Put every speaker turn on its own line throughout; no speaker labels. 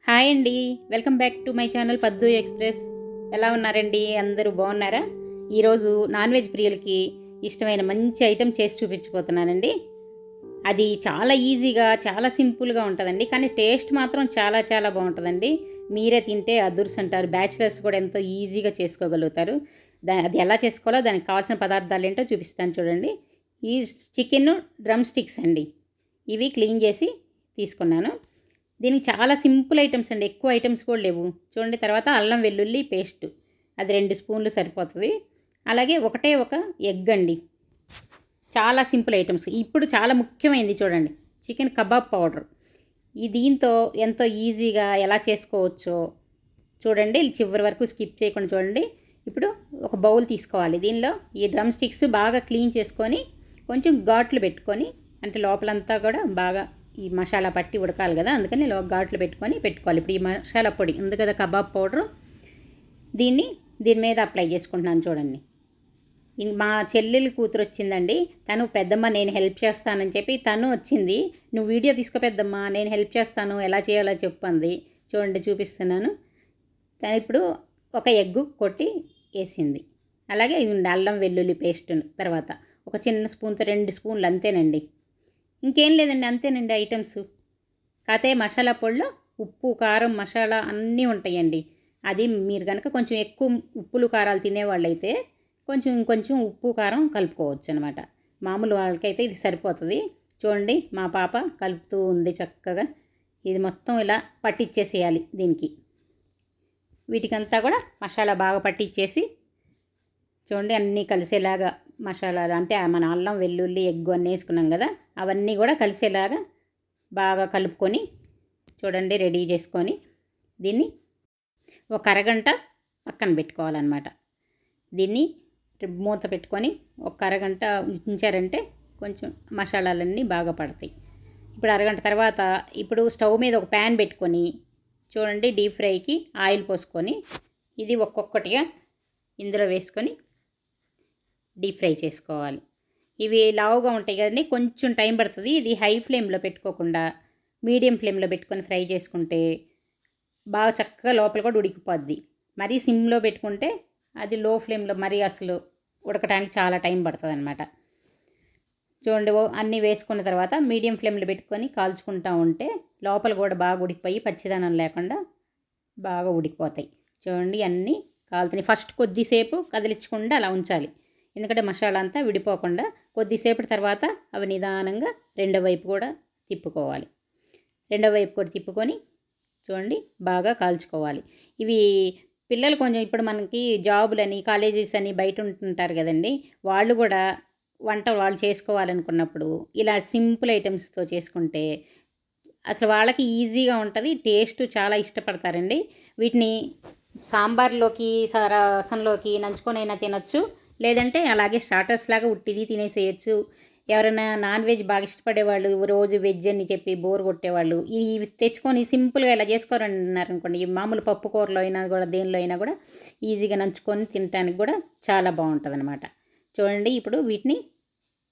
Hi అండి. Welcome back to my channel పద్దు express. ఎలా ఉన్నారండి? అందరూ బాగున్నారా? ఈరోజు నాన్ వెజ్ ప్రియులకి ఇష్టమైన మంచి ఐటెం చేసి చూపించబోతున్నానండి. అది చాలా ఈజీగా చాలా సింపుల్గా ఉంటుందండి, కానీ టేస్ట్ మాత్రం చాలా చాలా బాగుంటుందండి. మీరే తింటే అదుర్స్ అంటారు. బ్యాచిలర్స్ కూడా ఎంతో ఈజీగా చేసుకోగలుగుతారు. అది ఎలా చేసుకోవాలో దానికి కావాల్సిన పదార్థాలు ఏంటో చూపిస్తాను చూడండి. ఈ చికెన్ డ్రమ్ స్టిక్స్ అండి, ఇవి క్లీన్ చేసి తీసుకున్నాను. దీనికి చాలా సింపుల్ ఐటమ్స్ అండి, ఎక్కువ ఐటమ్స్ కూడా లేవు చూడండి. తర్వాత అల్లం వెల్లుల్లి పేస్ట్, అది 2 స్పూన్లు సరిపోతుంది. అలాగే ఒకటే ఒక ఎగ్ అండి. చాలా సింపుల్ ఐటమ్స్. ఇప్పుడు చాలా ముఖ్యమైనది చూడండి, చికెన్ కబాబ్ పౌడర్. ఈ దీంతో ఎంతో ఈజీగా ఎలా చేసుకోవచ్చో చూడండి, చివరి వరకు స్కిప్ చేయకుండా చూడండి. ఇప్పుడు ఒక బౌల్ తీసుకోవాలి. దీనిలో ఈ డ్రమ్ స్టిక్స్ బాగా క్లీన్ చేసుకొని కొంచెం ఘాట్లు పెట్టుకొని, అంటే లోపలంతా కూడా బాగా ఈ మసాలా పట్టి ఉడకాలి కదా, అందుకని ఘాట్లు పెట్టుకోవాలి. ఇప్పుడు ఈ మసాలా పొడి ఉంది కదా, కబాబ్ పౌడరు, దీని మీద అప్లై చేసుకుంటున్నాను చూడండి. మా చెల్లెలు కూతురు వచ్చిందండి, తను పెద్దమ్మ నేను హెల్ప్ చేస్తానని చెప్పి తను వచ్చింది. నువ్వు వీడియో తీసుకో పెద్దమ్మ, నేను హెల్ప్ చేస్తాను, ఎలా చేయాలో చెప్పండి. చూడండి చూపిస్తున్నాను. తను ఇప్పుడు ఒక ఎగ్గు కొట్టి వేసింది. అలాగే ఇది అల్లం వెల్లుల్లి పేస్ట్, తర్వాత ఒక చిన్న స్పూన్తో 2 స్పూన్లు అంతేనండి. ఇంకేం లేదండి, అంతేనండి ఐటమ్స్. కాకపోతే మసాలా పొడిలో ఉప్పు కారం మసాలా అన్నీ ఉంటాయండి. అది మీరు కనుక కొంచెం ఎక్కువ ఉప్పులు కారాలు తినేవాళ్ళైతే ఇంకొంచెం ఉప్పు కారం కలుపుకోవచ్చు అనమాట. మామూలు వాళ్ళకైతే ఇది సరిపోతుంది. చూడండి మా పాప కలుపుతూ ఉంది చక్కగా. ఇది మొత్తం ఇలా పట్టించేసేయాలి దీనికి. వీటికంతా కూడా మసాలా బాగా పట్టించేసి చూడండి, అన్నీ కలిసేలాగా మసాలాలు, అంటే మన అల్లం వెల్లుల్లి ఎగ్గు అన్నీ వేసుకున్నాం కదా, అవన్నీ కూడా కలిసేలాగా బాగా కలుపుకొని చూడండి రెడీ చేసుకొని దీన్ని ఒక అరగంట పక్కన పెట్టుకోవాలన్నమాట. దీన్ని మూత పెట్టుకొని ఒక అరగంట ఉంచారంటే కొంచెం మసాలాలన్నీ బాగా పడతాయి. ఇప్పుడు అరగంట తర్వాత ఇప్పుడు స్టవ్ మీద ఒక ప్యాన్ పెట్టుకొని చూడండి, డీప్ ఫ్రైకి ఆయిల్ పోసుకొని ఇది ఒక్కొక్కటిగా ఇందులో వేసుకొని డీప్ ఫ్రై చేసుకోవాలి. ఇవి లావుగా ఉంటాయి కదండి, కొంచెం టైం పడుతుంది. ఇది హై ఫ్లేమ్లో పెట్టుకోకుండా మీడియం ఫ్లేమ్లో పెట్టుకొని ఫ్రై చేసుకుంటే బాగా చక్కగా లోపల కూడా ఉడికిపోద్ది. మరీ సిమ్లో పెట్టుకుంటే అది లో ఫ్లేమ్లో మరీ అసలు ఉడకడానికి చాలా టైం పడుతుంది అనమాట. చూడండి, అన్నీ వేసుకున్న తర్వాత మీడియం ఫ్లేమ్లో పెట్టుకొని కాల్చుకుంటూ ఉంటే లోపల కూడా బాగా ఉడికిపోయి పచ్చిదనం లేకుండా బాగా ఉడికిపోతాయి. చూడండి అన్నీ కాలుతున్నాయి. ఫస్ట్ కొద్దిసేపు కదిలించకుండా అలా ఉంచాలి, ఎందుకంటే మసాలా అంతా విడిపోకుండా. కొద్దిసేపటి తర్వాత అవి నిదానంగా రెండో వైపు కూడా తిప్పుకోవాలి. రెండో వైపు కూడా తిప్పుకొని చూడండి బాగా కాల్చుకోవాలి. ఇవి పిల్లలు కొంచెం ఇప్పుడు మనకి జాబులని కాలేజెస్ అని బయట ఉంటుంటారు కదండి, వాళ్ళు కూడా వాళ్ళు చేసుకోవాలనుకున్నప్పుడు ఇలా సింపుల్ ఐటమ్స్తో చేసుకుంటే అసలు వాళ్ళకి ఈజీగా ఉంటుంది. టేస్ట్ చాలా ఇష్టపడతారండి. వీటిని సాంబార్లోకి రసంలోకి నంచుకొనైనా తినొచ్చు, లేదంటే అలాగే స్టార్టర్స్ లాగా ఉట్టిది తినేసేయచ్చు. ఎవరైనా నాన్ వెజ్ బాగా ఇష్టపడేవాళ్ళు, రోజు వెజ్ అని చెప్పి బోర్ కొట్టేవాళ్ళు ఇవి తెచ్చుకొని సింపుల్గా ఇలా చేసుకోరన్నారనుకోండి, ఈ మామూలు పప్పు కూరలో అయినా కూడా దేనిలో అయినా కూడా ఈజీగా నంచుకొని తినడానికి కూడా చాలా బాగుంటుంది అనమాట. చూడండి ఇప్పుడు వీటిని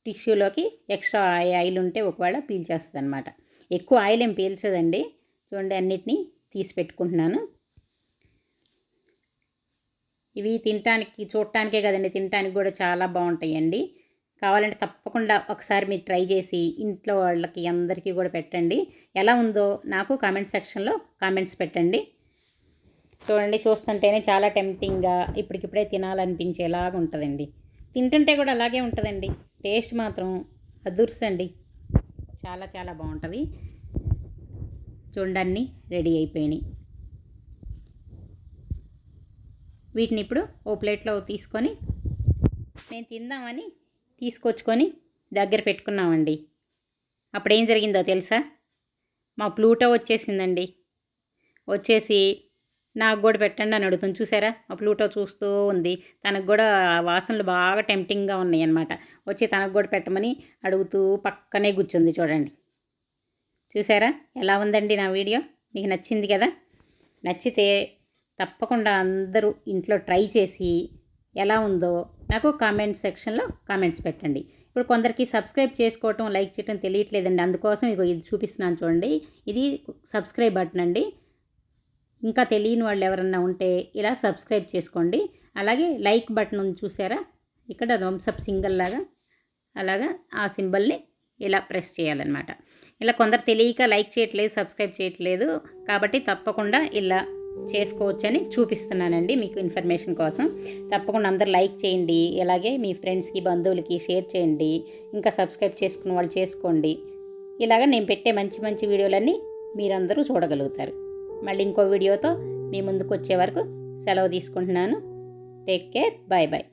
టిష్యూలోకి ఎక్స్ట్రా ఆయిల్ ఉంటే ఒకవేళ పీల్చేస్తుంది అనమాట. ఎక్కువ ఆయిల్ ఏం పీల్చదండి. చూడండి అన్నిటినీ తీసి పెట్టుకుంటున్నాను. ఇవి తినటానికి చూడటానికే కదండి, తినటానికి కూడా చాలా బాగుంటాయండి. కావాలంటే తప్పకుండా ఒకసారి మీరు ట్రై చేసి ఇంట్లో వాళ్ళకి అందరికీ కూడా పెట్టండి. ఎలా ఉందో నాకు కామెంట్ సెక్షన్లో కామెంట్స్ పెట్టండి. చూడండి చూస్తుంటేనే చాలా టెంప్టింగ్గా ఇప్పటికిప్పుడే తినాలనిపించేలాగా ఉంటుందండి. తింటుంటే కూడా అలాగే ఉంటుందండి. టేస్ట్ మాత్రం అదుర్సండి, చాలా చాలా బాగుంటుంది. చూడండి అన్నీ రెడీ అయిపోయినాయి. వీటిని ఇప్పుడు ఓ ప్లేట్లో తీసుకొని నేను తిందామని తీసుకొచ్చుకొని దగ్గర పెట్టుకున్నామండి. అప్పుడు ఏం జరిగిందో తెలుసా? మా ప్లూటో వచ్చేసిందండి. వచ్చేసి నాకు కూడా పెట్టండి అని అడుగుతుంది. చూసారా, మా ప్లూటో చూస్తూ ఉంది. తనకు కూడా వాసనలు బాగా టెంప్టింగ్గా ఉన్నాయి అన్నమాట. వచ్చి తనకు కూడా పెట్టమని అడుగుతూ పక్కనే కూర్చుంది. చూడండి చూసారా ఎలా ఉందండి నా వీడియో? మీకు నచ్చింది కదా? నచ్చితే తప్పకుండా అందరూ ఇంట్లో ట్రై చేసి ఎలా ఉందో నాకు కామెంట్ సెక్షన్లో కామెంట్స్ పెట్టండి. ఇప్పుడు కొందరికి సబ్స్క్రైబ్ చేసుకోవటం లైక్ చేయటం తెలియట్లేదండి, అందుకోసం ఇది చూపిస్తున్నాను చూడండి. ఇది సబ్స్క్రైబ్ బటన్ అండి. ఇంకా తెలియని వాళ్ళు ఎవరన్నా ఉంటే ఇలా సబ్స్క్రైబ్ చేసుకోండి. అలాగే లైక్ బటన్ ఉంది చూసారా, ఇక్కడ థమ్సప్ సింబల్ లాగా, అలాగా ఆ సింబల్ని ఇలా ప్రెస్ చేయాలన్నమాట. ఇలా కొందరు తెలియక లైక్ చేయట్లేదు, సబ్స్క్రైబ్ చేయట్లేదు, కాబట్టి తప్పకుండా ఇలా చేసుకోవచ్చని చూపిస్తున్నానండి మీకు ఇన్ఫర్మేషన్ కోసం. తప్పకుండా అందరు లైక్ చేయండి, అలాగే మీ ఫ్రెండ్స్కి బంధువులకి షేర్ చేయండి. ఇంకా సబ్స్క్రైబ్ చేసుకున్న వాళ్ళు చేసుకోండి. ఇలాగ నేను పెట్టే మంచి మంచి వీడియోలన్నీ మీరందరూ చూడగలుగుతారు. మళ్ళీ ఇంకో వీడియోతో మీ ముందుకు వచ్చే వరకు సెలవు తీసుకుంటున్నాను. Take care, bye bye.